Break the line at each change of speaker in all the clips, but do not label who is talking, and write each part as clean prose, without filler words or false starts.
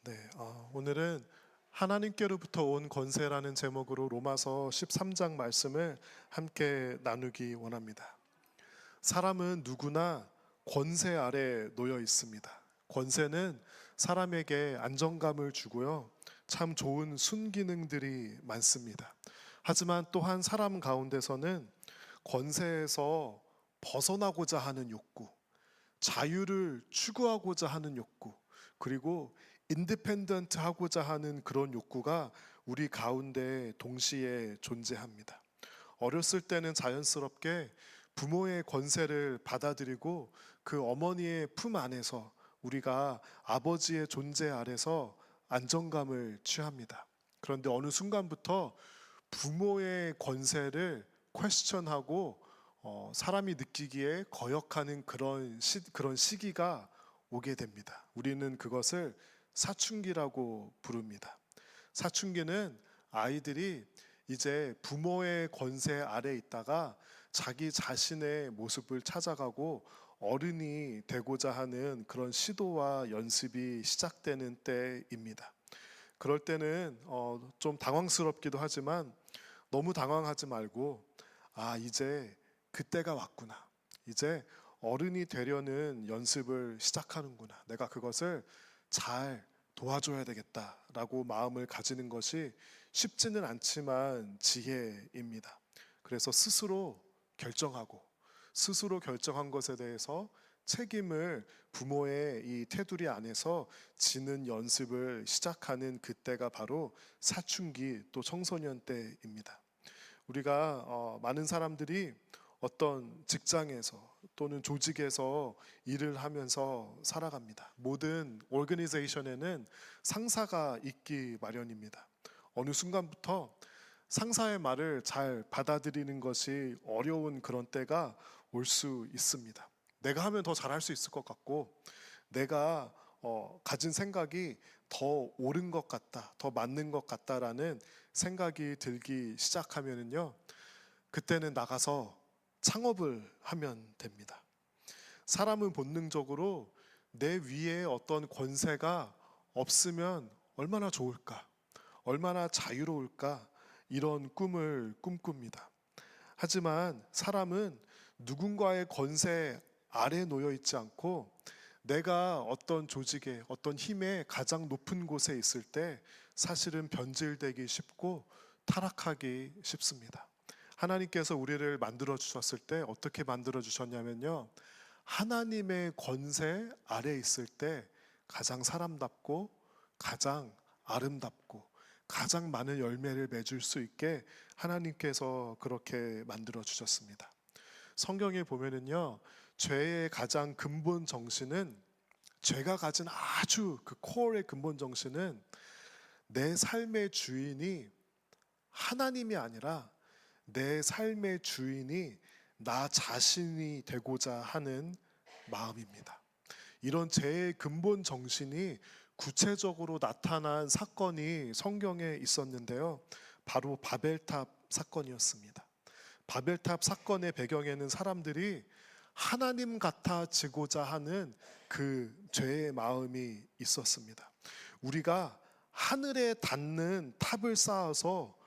네, 오늘은 하나님께로부터 온 권세라는 제목으로 로마서 13장 말씀을 함께 나누기 원합니다. 사람은 누구나 권세 아래 놓여 있습니다. 권세는 사람에게 안정감을 주고요, 참 좋은 순기능들이 많습니다. 하지만 또한 사람 가운데서는 권세에서 벗어나고자 하는 욕구, 자유를 추구하고자 하는 욕구, 그리고 인디펜던트 하고자 하는 그런 욕구가 우리 가운데 동시에 존재합니다. 어렸을 때는 자연스럽게 부모의 권세를 받아들이고 그 어머니의 품 안에서 우리가 아버지의 존재 아래서 안정감을 취합니다. 그런데 어느 순간부터 부모의 권세를 퀘스천하고 사람이 느끼기에 거역하는 그런 시기가 오게 됩니다. 우리는 그것을 사춘기라고 부릅니다. 사춘기는 아이들이 이제 부모의 권세 아래 있다가 자기 자신의 모습을 찾아가고 어른이 되고자 하는 그런 시도와 연습이 시작되는 때입니다. 그럴 때는 좀 당황스럽기도 하지만 너무 당황하지 말고, 이제 그때가 왔구나, 이제 어른이 되려는 연습을 시작하는구나, 내가 그것을 잘 도와줘야 되겠다라고 마음을 가지는 것이 쉽지는 않지만 지혜입니다. 그래서 스스로 결정하고, 스스로 결정한 것에 대해서 책임을 부모의 이 테두리 안에서 지는 연습을 시작하는 그때가 바로 사춘기, 또 청소년 때입니다. 우리가 많은 사람들이 어떤 직장에서 또는 조직에서 일을 하면서 살아갑니다. 모든 오르거니제이션에는 상사가 있기 마련입니다. 어느 순간부터 상사의 말을 잘 받아들이는 것이 어려운 그런 때가 올 수 있습니다. 내가 하면 더 잘할 수 있을 것 같고, 내가 가진 생각이 더 옳은 것 같다, 더 맞는 것 같다라는 생각이 들기 시작하면은요, 그때는 나가서 창업을 하면 됩니다. 사람은 본능적으로 내 위에 어떤 권세가 없으면 얼마나 좋을까, 얼마나 자유로울까, 이런 꿈을 꿈꿉니다. 하지만 사람은 누군가의 권세 아래 놓여 있지 않고 내가 어떤 조직에, 어떤 힘의 가장 높은 곳에 있을 때 사실은 변질되기 쉽고 타락하기 쉽습니다. 하나님께서 우리를 만들어 주셨을 때 어떻게 만들어 주셨냐면요, 하나님의 권세 아래 있을 때 가장 사람답고 가장 아름답고 가장 많은 열매를 맺을 수 있게 하나님께서 그렇게 만들어 주셨습니다. 성경에 보면은요, 죄의 가장 근본 정신은, 죄가 가진 아주 그 코어의 근본 정신은 내 삶의 주인이 하나님이 아니라 내 삶의 주인이 나 자신이 되고자 하는 마음입니다. 이런 죄의 근본 정신이 구체적으로 나타난 사건이 성경에 있었는데요, 바로 바벨탑 사건이었습니다. 바벨탑 사건의 배경에는 사람들이 하나님 같아지고자 하는 그 죄의 마음이 있었습니다. 우리가 하늘에 닿는 탑을 쌓아서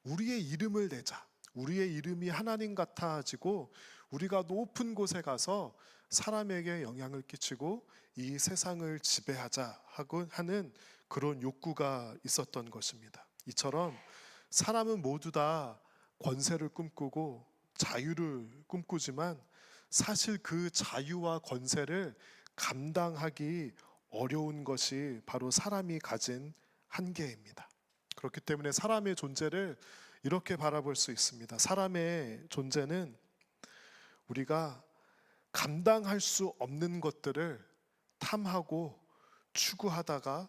우리의 이름을 내자, 우리의 이름이 하나님 같아지고 우리가 높은 곳에 가서 사람에게 영향을 끼치고 이 세상을 지배하자 하고 하는 그런 욕구가 있었던 것입니다. 이처럼 사람은 모두 다 권세를 꿈꾸고 자유를 꿈꾸지만 사실 그 자유와 권세를 감당하기 어려운 것이 바로 사람이 가진 한계입니다. 그렇기 때문에 사람의 존재를 이렇게 바라볼 수 있습니다. 사람의 존재는 우리가 감당할 수 없는 것들을 탐하고 추구하며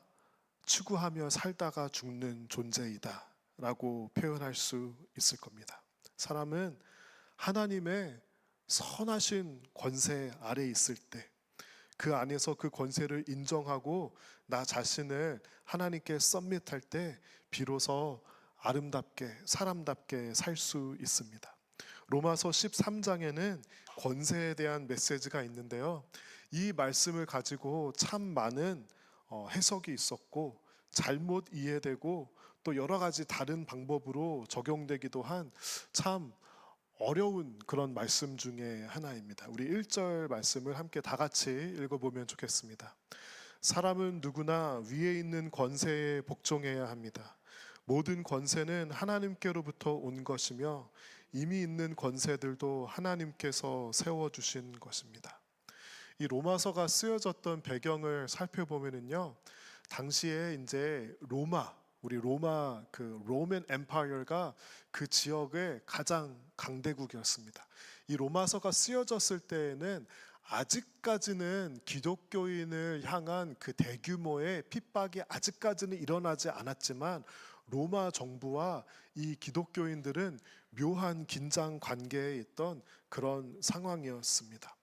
살다가 죽는 존재이다 라고 표현할 수 있을 겁니다. 사람은 하나님의 선하신 권세 아래 있을 때, 그 안에서 그 권세를 인정하고 나 자신을 하나님께 서밋할 때 비로소 아름답게 사람답게 살 수 있습니다. 로마서 13장에는 권세에 대한 메시지가 있는데요, 이 말씀을 가지고 참 많은 해석이 있었고 잘못 이해되고 또 여러 가지 다른 방법으로 적용되기도 한 참 어려운 그런 말씀 중에 하나입니다. 우리 1절 말씀을 함께 다 같이 읽어보면 좋겠습니다. 사람은 누구나 위에 있는 권세에 복종해야 합니다. 모든 권세는 하나님께로부터 온 것이며 이미 있는 권세들도 하나님께서 세워주신 것입니다. 이 로마서가 쓰여졌던 배경을 살펴보면은요, 당시에 이제 우리 로마 그 로맨 엠파이어가 그 지역의 가장 강대국이었습니다. 이 로마서가 쓰여졌을 때에는 아직까지는 기독교인을 향한 그 대규모의 핍박이 아직까지는 일어나지 않았지만 로마 정부와 이 기독교인들은 묘한 긴장 관계에 있던 그런 상황이었습니다.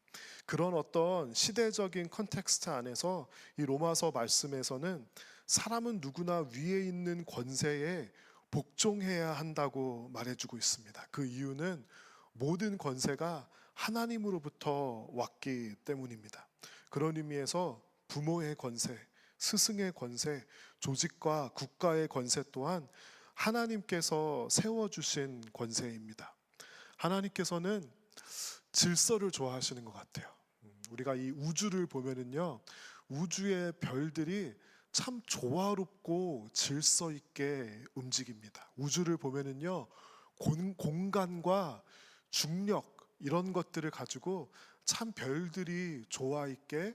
그런 어떤 시대적인 컨텍스트 안에서 이 로마서 말씀에서는 사람은 누구나 위에 있는 권세에 복종해야 한다고 말해주고 있습니다. 그 이유는 모든 권세가 하나님으로부터 왔기 때문입니다. 그런 의미에서 부모의 권세, 스승의 권세, 조직과 국가의 권세 또한 하나님께서 세워주신 권세입니다. 하나님께서는 질서를 좋아하시는 것 같아요. 우리가 이 우주를 보면은요, 우주의 별들이 참 조화롭고 질서 있게 움직입니다. 우주를 보면은요, 공간과 중력 이런 것들을 가지고 참 별들이 조화 있게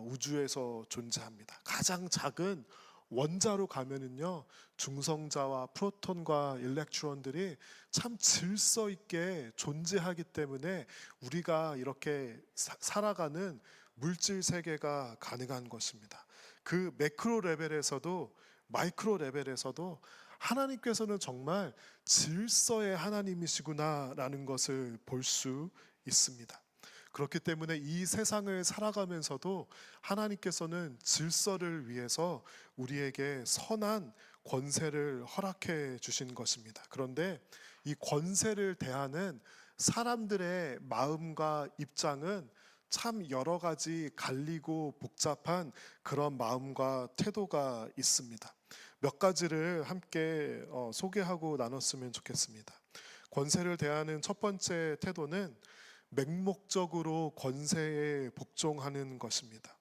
우주에서 존재합니다. 가장 작은 원자로 가면은요, 중성자와 프로톤과 일렉트론들이 참 질서 있게 존재하기 때문에 우리가 이렇게 살아가는 물질 세계가 가능한 것입니다. 그 매크로 레벨에서도 마이크로 레벨에서도 하나님께서는 정말 질서의 하나님이시구나라는 것을 볼 수 있습니다. 그렇기 때문에 이 세상을 살아가면서도 하나님께서는 질서를 위해서 우리에게 선한 권세를 허락해 주신 것입니다. 그런데 이 권세를 대하는 사람들의 마음과 입장은 참 여러 가지 갈리고 복잡한 그런 마음과 태도가 있습니다. 몇 가지를 함께 소개하고 나눴으면 좋겠습니다. 권세를 대하는 첫 번째 태도는 맹목적으로 권세에 복종하는 것입니다.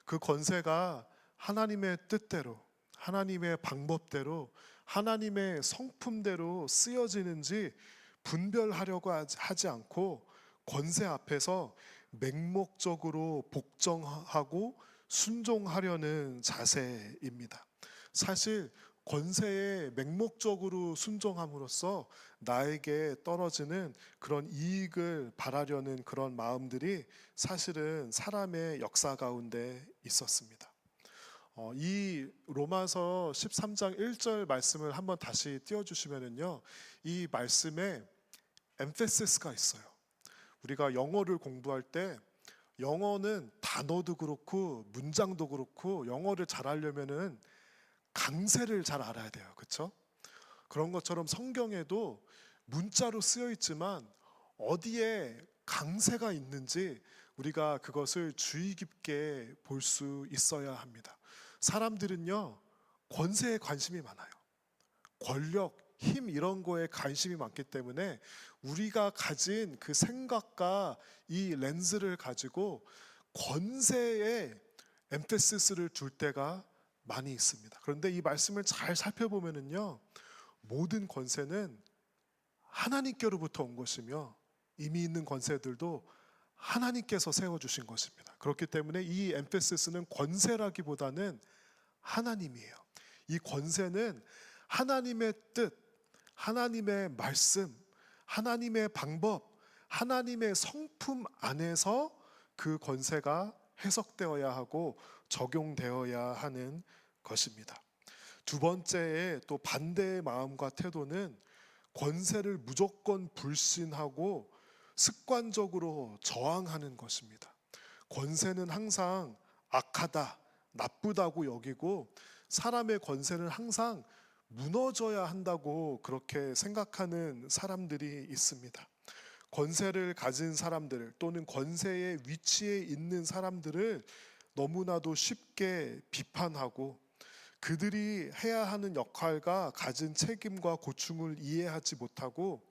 그 권세가 하나님의 뜻대로, 하나님의 방법대로, 하나님의 성품대로 쓰여지는지 분별하려고 하지 않고 권세 앞에서 맹목적으로 복종하고 순종하려는 자세입니다. 사실 권세에 맹목적으로 순종함으로써 나에게 떨어지는 그런 이익을 바라려는 그런 마음들이 사실은 사람의 역사 가운데 있었습니다. 이 로마서 13장 1절 말씀을 한번 다시 띄워주시면은요, 이 말씀에 엠페시스가 있어요. 우리가 영어를 공부할 때 영어는 단어도 그렇고 문장도 그렇고 영어를 잘하려면은 강세를 잘 알아야 돼요. 그렇죠? 그런 것처럼 성경에도 문자로 쓰여 있지만 어디에 강세가 있는지 우리가 그것을 주의 깊게 볼 수 있어야 합니다. 사람들은요, 권세에 관심이 많아요. 권력, 힘 이런 거에 관심이 많기 때문에 우리가 가진 그 생각과 이 렌즈를 가지고 권세에 엠페시스를 둘 때가 많이 있습니다. 그런데 이 말씀을 잘 살펴보면은요, 모든 권세는 하나님께로부터 온 것이며 이미 있는 권세들도 하나님께서 세워주신 것입니다. 그렇기 때문에 이 엠페시스는 권세라기보다는 하나님이에요. 이 권세는 하나님의 뜻, 하나님의 말씀, 하나님의 방법, 하나님의 성품 안에서 그 권세가 해석되어야 하고 적용되어야 하는 것입니다. 두 번째의 또 반대의 마음과 태도는 권세를 무조건 불신하고 습관적으로 저항하는 것입니다. 권세는 항상 악하다, 나쁘다고 여기고 사람의 권세는 항상 무너져야 한다고 그렇게 생각하는 사람들이 있습니다. 권세를 가진 사람들 또는 권세의 위치에 있는 사람들을 너무나도 쉽게 비판하고 그들이 해야 하는 역할과 가진 책임과 고충을 이해하지 못하고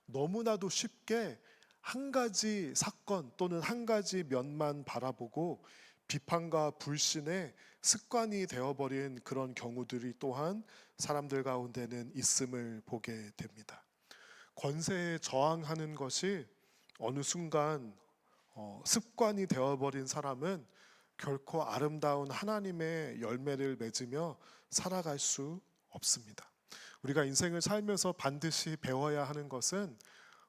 너무나도 쉽게 한 가지 사건 또는 한 가지 면만 바라보고 비판과 불신의 습관이 되어버린 그런 경우들이 또한 사람들 가운데는 있음을 보게 됩니다. 권세에 저항하는 것이 어느 순간 습관이 되어버린 사람은 결코 아름다운 하나님의 열매를 맺으며 살아갈 수 없습니다. 우리가 인생을 살면서 반드시 배워야 하는 것은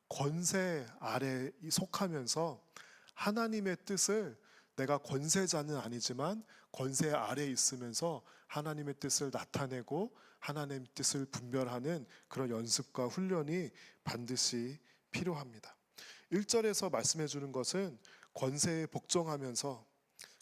권세 아래에 속하면서 하나님의 뜻을, 내가 권세자는 아니지만 권세 아래에 있으면서 하나님의 뜻을 나타내고 하나님의 뜻을 분별하는 그런 연습과 훈련이 반드시 필요합니다. 1절에서 말씀해 주는 것은 권세에 복종하면서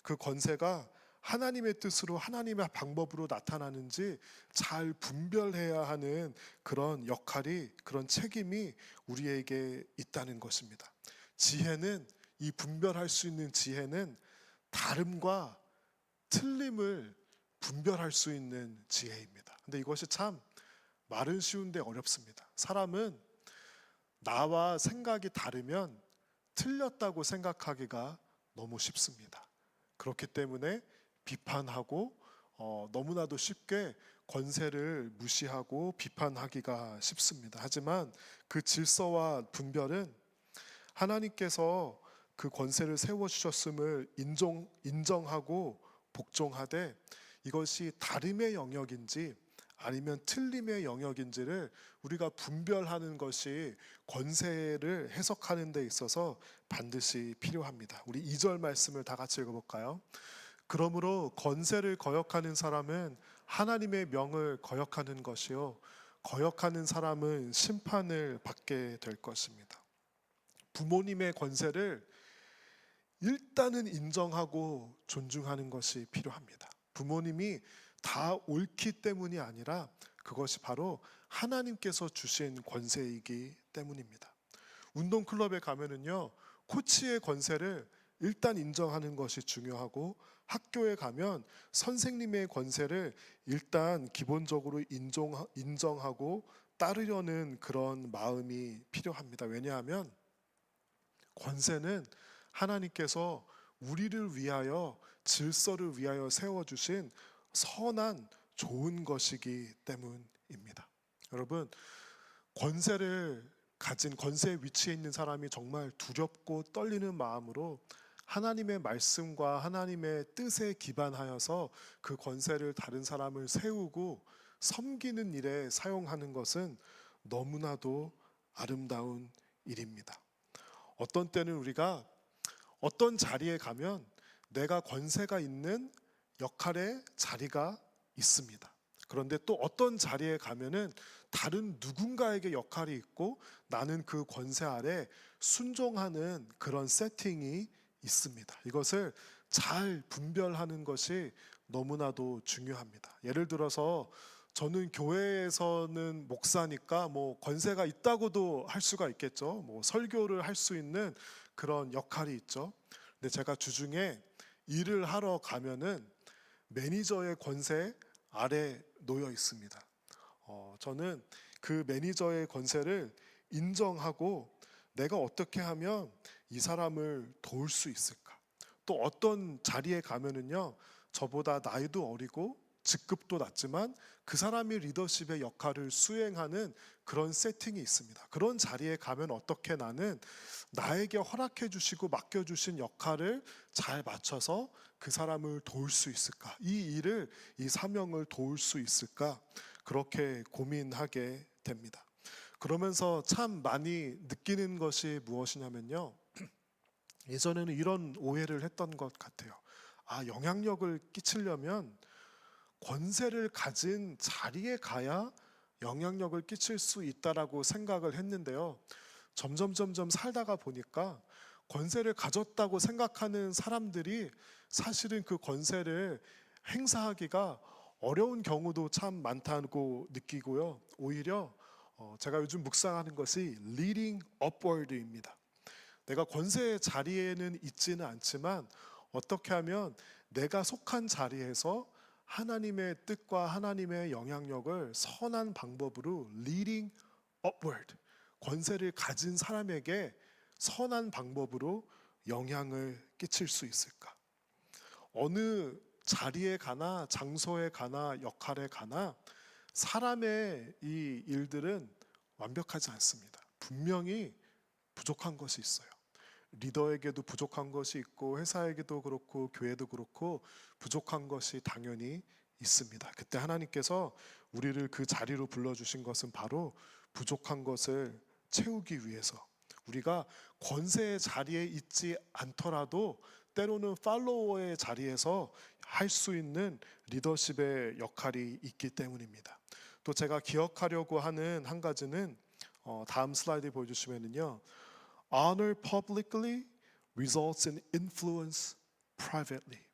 그 권세가 하나님의 뜻으로 하나님의 방법으로 나타나는지 잘 분별해야 하는 그런 역할이, 그런 책임이 우리에게 있다는 것입니다. 지혜는, 이 분별할 수 있는 지혜는 다름과 틀림을 분별할 수 있는 지혜입니다. 근데 이것이 참 말은 쉬운데 어렵습니다. 사람은 나와 생각이 다르면 틀렸다고 생각하기가 너무 쉽습니다. 그렇기 때문에 비판하고 너무나도 쉽게 권세를 무시하고 비판하기가 쉽습니다. 하지만 그 질서와 분별은 하나님께서 그 권세를 세워주셨음을 인정하고 복종하되 이것이 다름의 영역인지 아니면 틀림의 영역인지를 우리가 분별하는 것이 권세를 해석하는 데 있어서 반드시 필요합니다. 우리 2절 말씀을 다 같이 읽어볼까요? 그러므로 권세를 거역하는 사람은 하나님의 명을 거역하는 것이요 거역하는 사람은 심판을 받게 될 것입니다. 부모님의 권세를 일단은 인정하고 존중하는 것이 필요합니다. 부모님이 다 옳기 때문이 아니라 그것이 바로 하나님께서 주신 권세이기 때문입니다. 운동클럽에 가면은요, 코치의 권세를 일단 인정하는 것이 중요하고 학교에 가면 선생님의 권세를 일단 기본적으로 인정하고 따르려는 그런 마음이 필요합니다. 왜냐하면 권세는 하나님께서 우리를 위하여, 질서를 위하여 세워주신 선한 좋은 것이기 때문입니다. 여러분, 권세를 가진, 권세의 위치에 있는 사람이 정말 두렵고 떨리는 마음으로 하나님의 말씀과 하나님의 뜻에 기반하여서 그 권세를 다른 사람을 세우고 섬기는 일에 사용하는 것은 너무나도 아름다운 일입니다. 어떤 때는 우리가 어떤 자리에 가면 내가 권세가 있는 역할의 자리가 있습니다. 그런데 또 어떤 자리에 가면은 다른 누군가에게 역할이 있고 나는 그 권세 아래 순종하는 그런 세팅이 있습니다. 이것을 잘 분별하는 것이 너무나도 중요합니다. 예를 들어서 저는 교회에서는 목사니까 뭐 권세가 있다고도 할 수가 있겠죠. 뭐 설교를 할 수 있는 그런 역할이 있죠. 근데 제가 주중에 일을 하러 가면은 매니저의 권세 아래 놓여 있습니다. 저는 그 매니저의 권세를 인정하고 내가 어떻게 하면 이 사람을 도울 수 있을까? 또 어떤 자리에 가면은요, 저보다 나이도 어리고 직급도 낮지만 그 사람이 리더십의 역할을 수행하는 그런 세팅이 있습니다. 그런 자리에 가면 어떻게 나는 나에게 허락해 주시고 맡겨 주신 역할을 잘 맞춰서 그 사람을 도울 수 있을까? 이 일을, 이 사명을 도울 수 있을까? 그렇게 고민하게 됩니다. 그러면서 참 많이 느끼는 것이 무엇이냐면요, 예전에는 이런 오해를 했던 것 같아요. 영향력을 끼치려면 권세를 가진 자리에 가야 영향력을 끼칠 수 있다라고 생각을 했는데요, 점점 살다가 보니까 권세를 가졌다고 생각하는 사람들이 사실은 그 권세를 행사하기가 어려운 경우도 참 많다고 느끼고요. 오히려 제가 요즘 묵상하는 것이 leading upward입니다. 내가 권세의 자리에는 있지는 않지만 어떻게 하면 내가 속한 자리에서 하나님의 뜻과 하나님의 영향력을 선한 방법으로 leading upward, 권세를 가진 사람에게 선한 방법으로 영향을 끼칠 수 있을까? 어느 자리에 가나 장소에 가나 역할에 가나 사람의 이 일들은 완벽하지 않습니다. 분명히 부족한 것이 있어요. 리더에게도 부족한 것이 있고 회사에게도 그렇고 교회도 그렇고 부족한 것이 당연히 있습니다. 그때 하나님께서 우리를 그 자리로 불러주신 것은 바로 부족한 것을 채우기 위해서, 우리가 권세의 자리에 있지 않더라도 때로는 팔로워의 자리에서 할 수 있는 리더십의 역할이 있기 때문입니다. 또 제가 기억하려고 하는 한 가지는 다음 슬라이드 보여주시면은요, honor publicly results in influence privately.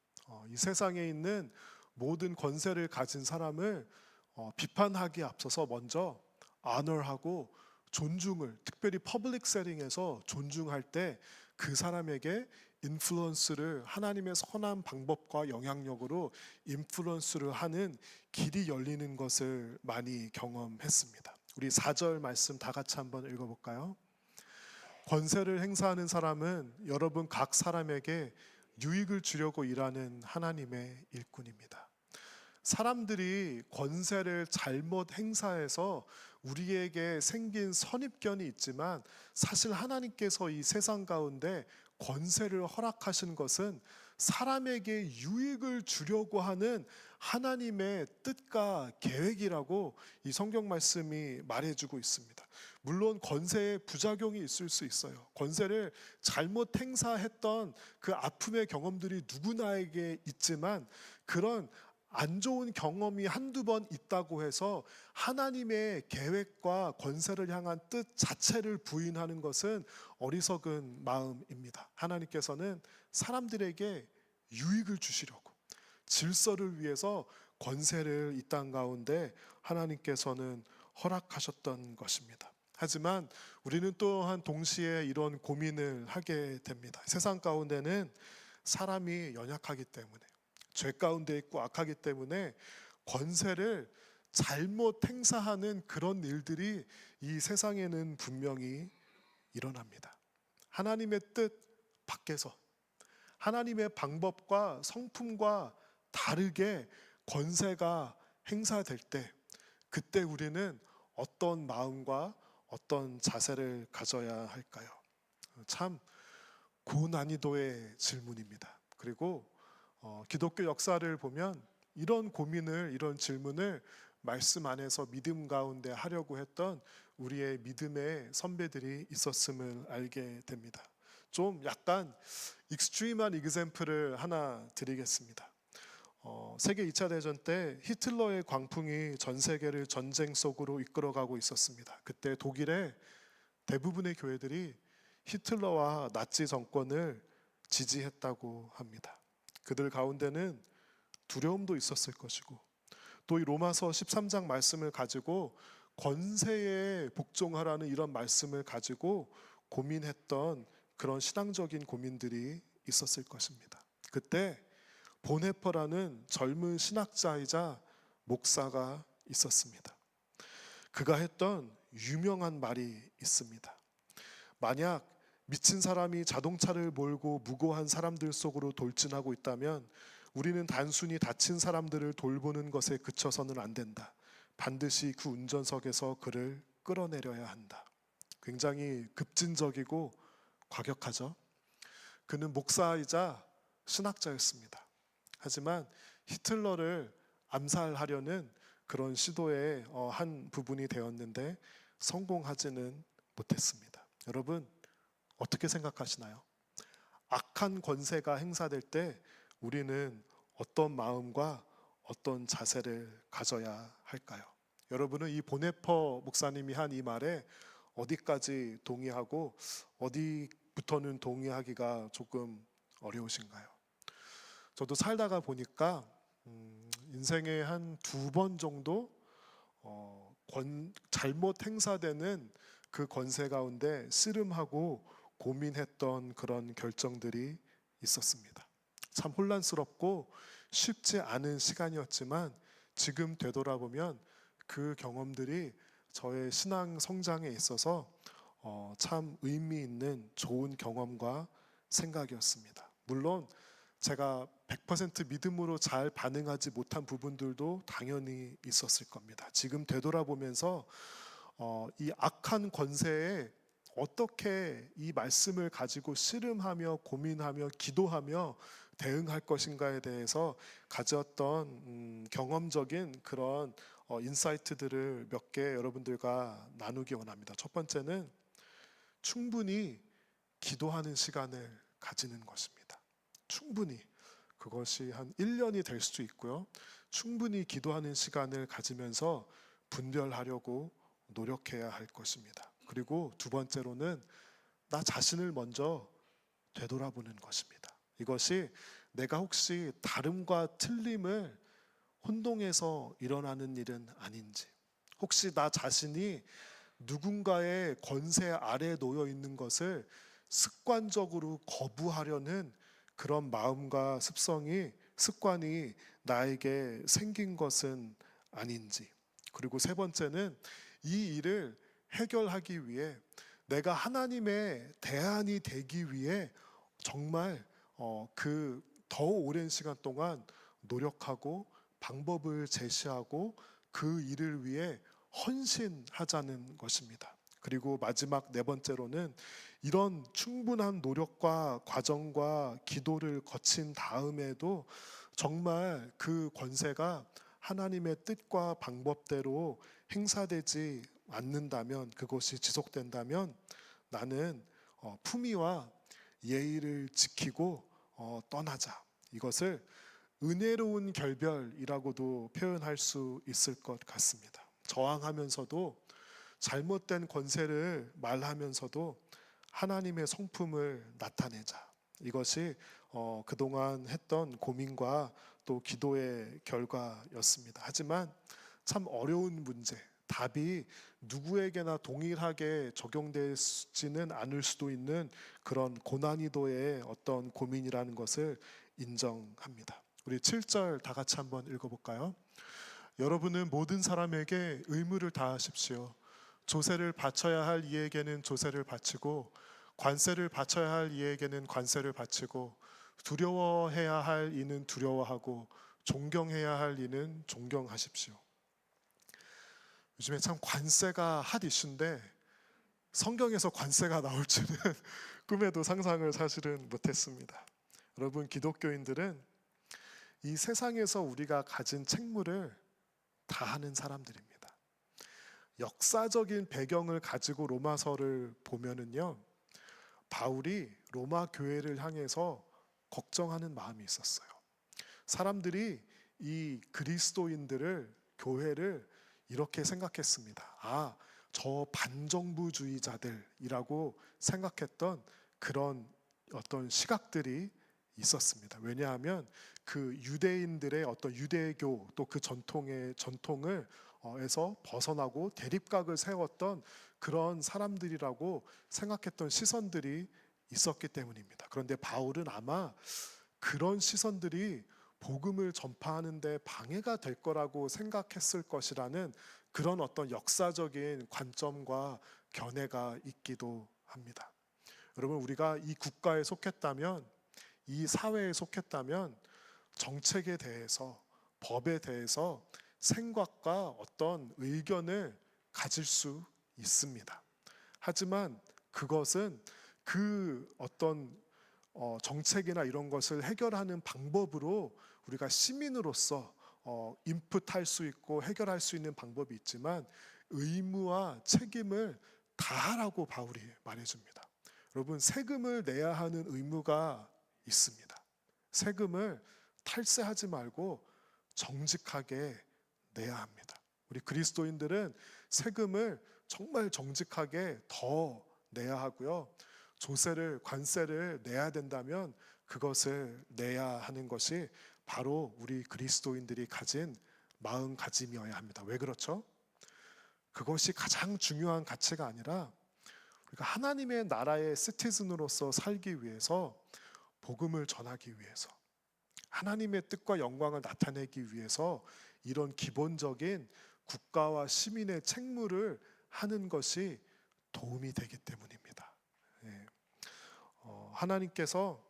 이 세상에 있는 모든 권세를 가진 사람을 비판하기에 앞서서 먼저 honor하고 존중을, 특별히 퍼블릭 세팅에서 존중할 때 그 사람에게 인플루언스를, 하나님의 선한 방법과 영향력으로 인플루언스를 하는 길이 열리는 것을 많이 경험했습니다. 우리 4절 말씀 다 같이 한번 읽어볼까요? 권세를 행사하는 사람은 여러분 각 사람에게 유익을 주려고 일하는 하나님의 일꾼입니다. 사람들이 권세를 잘못 행사해서 우리에게 생긴 선입견이 있지만, 사실 하나님께서 이 세상 가운데 권세를 허락하신 것은 사람에게 유익을 주려고 하는 하나님의 뜻과 계획이라고 이 성경 말씀이 말해주고 있습니다. 물론 권세에 부작용이 있을 수 있어요. 권세를 잘못 행사했던 그 아픔의 경험들이 누구나에게 있지만, 그런 안 좋은 경험이 한두 번 있다고 해서 하나님의 계획과 권세를 향한 뜻 자체를 부인하는 것은 어리석은 마음입니다. 하나님께서는 사람들에게 유익을 주시려고, 질서를 위해서 권세를 이 땅 가운데 하나님께서는 허락하셨던 것입니다. 하지만 우리는 또한 동시에 이런 고민을 하게 됩니다. 세상 가운데는 사람이 연약하기 때문에, 죄 가운데 있고 악하기 때문에 권세를 잘못 행사하는 그런 일들이 이 세상에는 분명히 일어납니다. 하나님의 뜻 밖에서 하나님의 방법과 성품과 다르게 권세가 행사될 때, 그때 우리는 어떤 마음과 어떤 자세를 가져야 할까요? 참 고난이도의 질문입니다. 그리고 기독교 역사를 보면 이런 고민을, 이런 질문을 말씀 안에서 믿음 가운데 하려고 했던 우리의 믿음의 선배들이 있었음을 알게 됩니다. 좀 약간 익스트림한 이그젬플을 하나 드리겠습니다. 세계 2차 대전 때 히틀러의 광풍이 전 세계를 전쟁 속으로 이끌어가고 있었습니다. 그때 독일의 대부분의 교회들이 히틀러와 나치 정권을 지지했다고 합니다. 그들 가운데는 두려움도 있었을 것이고, 또 이 로마서 13장 말씀을 가지고 권세에 복종하라는 이런 말씀을 가지고 고민했던 그런 신앙적인 고민들이 있었을 것입니다. 그때 보네퍼라는 젊은 신학자이자 목사가 있었습니다. 그가 했던 유명한 말이 있습니다. 만약 미친 사람이 자동차를 몰고 무고한 사람들 속으로 돌진하고 있다면 우리는 단순히 다친 사람들을 돌보는 것에 그쳐서는 안 된다. 반드시 그 운전석에서 그를 끌어내려야 한다. 굉장히 급진적이고 과격하죠. 그는 목사이자 신학자였습니다. 하지만 히틀러를 암살하려는 그런 시도의 한 부분이 되었는데 성공하지는 못했습니다. 여러분, 어떻게 생각하시나요? 악한 권세가 행사될 때 우리는 어떤 마음과 어떤 자세를 가져야 할까요? 여러분은 이 보네퍼 목사님이 한 이 말에 어디까지 동의하고 어디부터는 동의하기가 조금 어려우신가요? 저도 살다가 보니까 인생에 한 2번 정도 잘못 행사되는 그 권세 가운데 씨름하고 고민했던 그런 결정들이 있었습니다. 참 혼란스럽고 쉽지 않은 시간이었지만 지금 되돌아보면 그 경험들이 저의 신앙 성장에 있어서 참 의미 있는 좋은 경험과 생각이었습니다. 물론 제가 100% 믿음으로 잘 반응하지 못한 부분들도 당연히 있었을 겁니다. 지금 되돌아보면서 이 악한 권세에 어떻게 이 말씀을 가지고 씨름하며 고민하며 기도하며 대응할 것인가에 대해서 가졌던 경험적인 그런 인사이트들을 몇 개 여러분들과 나누기 원합니다. 첫 번째는 충분히 기도하는 시간을 가지는 것입니다. 충분히. 그것이 한 1년이 될 수도 있고요. 충분히 기도하는 시간을 가지면서 분별하려고 노력해야 할 것입니다. 그리고 두 번째로는 나 자신을 먼저 되돌아보는 것입니다. 이것이 내가 혹시 다름과 틀림을 혼동해서 일어나는 일은 아닌지, 혹시 나 자신이 누군가의 권세 아래 놓여 있는 것을 습관적으로 거부하려는 그런 마음과 습관이 나에게 생긴 것은 아닌지. 그리고 세 번째는 이 일을 해결하기 위해 내가 하나님의 대안이 되기 위해 정말 그 더 오랜 시간 동안 노력하고 방법을 제시하고 그 일을 위해 헌신하자는 것입니다. 그리고 마지막 네 번째로는 이런 충분한 노력과 과정과 기도를 거친 다음에도 정말 그 권세가 하나님의 뜻과 방법대로 행사되지 않는다면, 그것이 지속된다면 나는 품위와 예의를 지키고 떠나자. 이것을 은혜로운 결별이라고도 표현할 수 있을 것 같습니다. 저항하면서도 잘못된 권세를 말하면서도 하나님의 성품을 나타내자. 이것이 그동안 했던 고민과 또 기도의 결과였습니다. 하지만 참 어려운 문제, 답이 누구에게나 동일하게 적용되지는 않을 수도 있는 그런 고난이도의 어떤 고민이라는 것을 인정합니다. 우리 7절 다 같이 한번 읽어볼까요? 여러분은 모든 사람에게 의무를 다하십시오. 조세를 바쳐야 할 이에게는 조세를 바치고 관세를 바쳐야 할 이에게는 관세를 바치고 두려워해야 할 이는 두려워하고 존경해야 할 이는 존경하십시오. 요즘에 참 관세가 핫 이슈인데 성경에서 관세가 나올 줄은 꿈에도 상상을 사실은 못했습니다. 여러분, 기독교인들은 이 세상에서 우리가 가진 책무를 다 하는 사람들입니다. 역사적인 배경을 가지고 로마서를 보면은요, 바울이 로마 교회를 향해서 걱정하는 마음이 있었어요. 사람들이 이 그리스도인들을, 교회를 이렇게 생각했습니다. 아, 저 반정부주의자들이라고 생각했던 그런 어떤 시각들이 있었습니다. 왜냐하면 그 유대인들의 어떤 유대교 또 그 전통을 에서 벗어나고 대립각을 세웠던 그런 사람들이라고 생각했던 시선들이 있었기 때문입니다. 그런데 바울은 아마 그런 시선들이 복음을 전파하는 데 방해가 될 거라고 생각했을 것이라는 그런 어떤 역사적인 관점과 견해가 있기도 합니다. 여러분, 우리가 이 국가에 속했다면, 이 사회에 속했다면 정책에 대해서, 법에 대해서 생각과 어떤 의견을 가질 수 있습니다. 하지만 그것은 그 어떤 정책이나 이런 것을 해결하는 방법으로 우리가 시민으로서 인풋할 수 있고 해결할 수 있는 방법이 있지만 의무와 책임을 다하라고 바울이 말해줍니다. 여러분, 세금을 내야 하는 의무가 있습니다. 세금을 탈세하지 말고 정직하게 내야 합니다. 우리 그리스도인들은 세금을 정말 정직하게 더 내야 하고요. 조세를, 관세를 내야 된다면 그것을 내야 하는 것이 바로 우리 그리스도인들이 가진 마음가짐이어야 합니다. 왜 그렇죠? 그것이 가장 중요한 가치가 아니라 우리가 하나님의 나라의 시티즌으로서 살기 위해서, 복음을 전하기 위해서, 하나님의 뜻과 영광을 나타내기 위해서 이런 기본적인 국가와 시민의 책무를 하는 것이 도움이 되기 때문입니다. 예. 하나님께서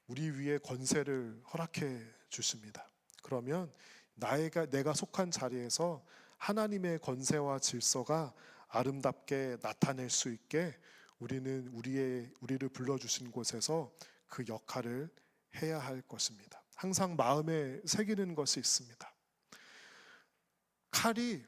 우리 위에 권세를 허락해 주십니다. 그러면 내가 속한 자리에서 하나님의 권세와 질서가 아름답게 나타낼 수 있게 우리는 우리를 불러주신 곳에서 그 역할을 해야 할 것입니다. 항상 마음에 새기는 것이 있습니다. 칼이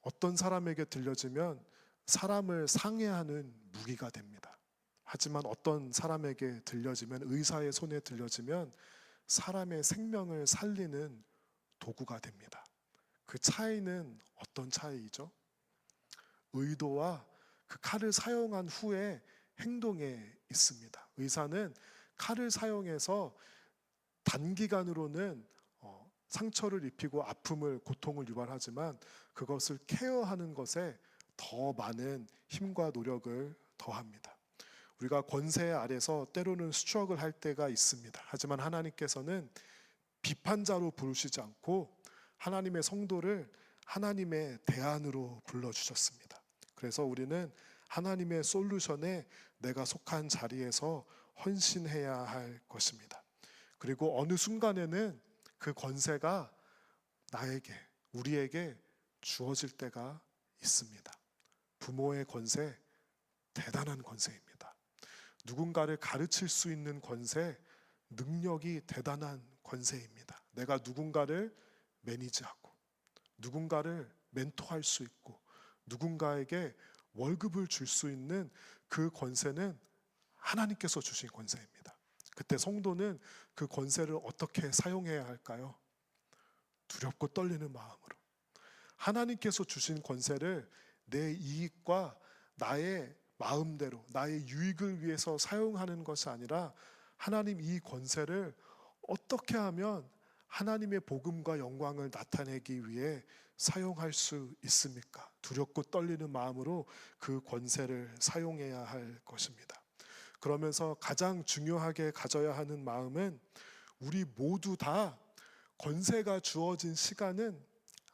어떤 사람에게 들려지면 사람을 상해하는 무기가 됩니다. 하지만 어떤 사람에게 들려지면, 의사의 손에 들려지면 사람의 생명을 살리는 도구가 됩니다. 그 차이는 어떤 차이죠? 의도와 그 칼을 사용한 후에 행동에 있습니다. 의사는 칼을 사용해서 단기간으로는 상처를 입히고 아픔을, 고통을 유발하지만 그것을 케어하는 것에 더 많은 힘과 노력을 더합니다. 우리가 권세 아래서 때로는 스트럭을 할 때가 있습니다. 하지만 하나님께서는 비판자로 부르시지 않고 하나님의 성도를 하나님의 대안으로 불러주셨습니다. 그래서 우리는 하나님의 솔루션에 내가 속한 자리에서 헌신해야 할 것입니다. 그리고 어느 순간에는 그 권세가 우리에게 주어질 때가 있습니다. 부모의 권세, 대단한 권세입니다. 누군가를 가르칠 수 있는 권세, 능력이 대단한 권세입니다. 내가 누군가를 매니지하고 누군가를 멘토할 수 있고 누군가에게 월급을 줄 수 있는 그 권세는 하나님께서 주신 권세입니다. 그때 성도는 그 권세를 어떻게 사용해야 할까요? 두렵고 떨리는 마음으로. 하나님께서 주신 권세를 내 이익과 나의 마음대로, 나의 유익을 위해서 사용하는 것이 아니라 하나님, 이 권세를 어떻게 하면 하나님의 복음과 영광을 나타내기 위해 사용할 수 있습니까? 두렵고 떨리는 마음으로 그 권세를 사용해야 할 것입니다. 그러면서 가장 중요하게 가져야 하는 마음은 우리 모두 다 권세가 주어진 시간은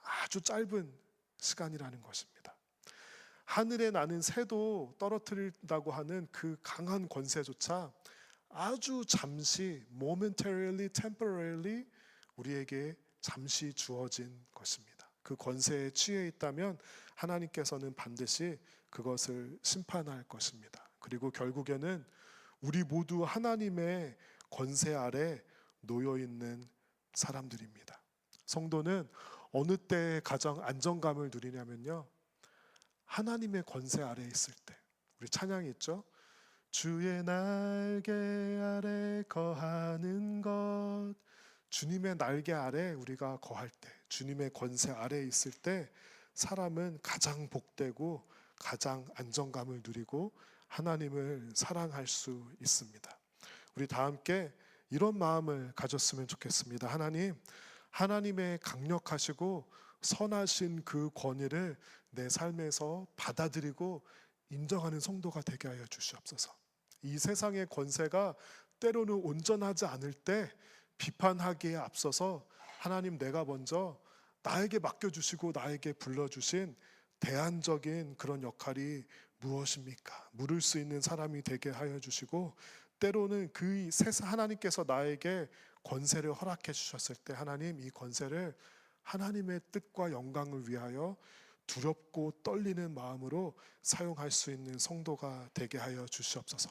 아주 짧은 시간이라는 것입니다. 하늘에 나는 새도 떨어뜨린다고 하는 그 강한 권세조차 아주 잠시, momentarily, temporarily 우리에게 잠시 주어진 것입니다. 그 권세에 취해 있다면 하나님께서는 반드시 그것을 심판할 것입니다. 그리고 결국에는 우리 모두 하나님의 권세 아래 놓여 있는 사람들입니다. 성도는 어느 때 가장 안정감을 누리냐면요, 하나님의 권세 아래 있을 때. 우리 찬양이 있죠? 주의 날개 아래 거하는 것. 주님의 날개 아래 우리가 거할 때, 주님의 권세 아래 있을 때 사람은 가장 복되고 가장 안정감을 누리고 하나님을 사랑할 수 있습니다. 우리 다 함께 이런 마음을 가졌으면 좋겠습니다. 하나님, 하나님의 강력하시고 선하신 그 권위를 내 삶에서 받아들이고 인정하는 성도가 되게 하여 주시옵소서. 이 세상의 권세가 때로는 온전하지 않을 때 비판하기에 앞서서 하나님, 내가 먼저 나에게 맡겨주시고 나에게 불러주신 대안적인 그런 역할이 무엇입니까? 물을 수 있는 사람이 되게 하여 주시고, 때로는 그 하나님께서 나에게 권세를 허락해 주셨을 때 하나님, 이 권세를 하나님의 뜻과 영광을 위하여 두렵고 떨리는 마음으로 사용할 수 있는 성도가 되게 하여 주시옵소서.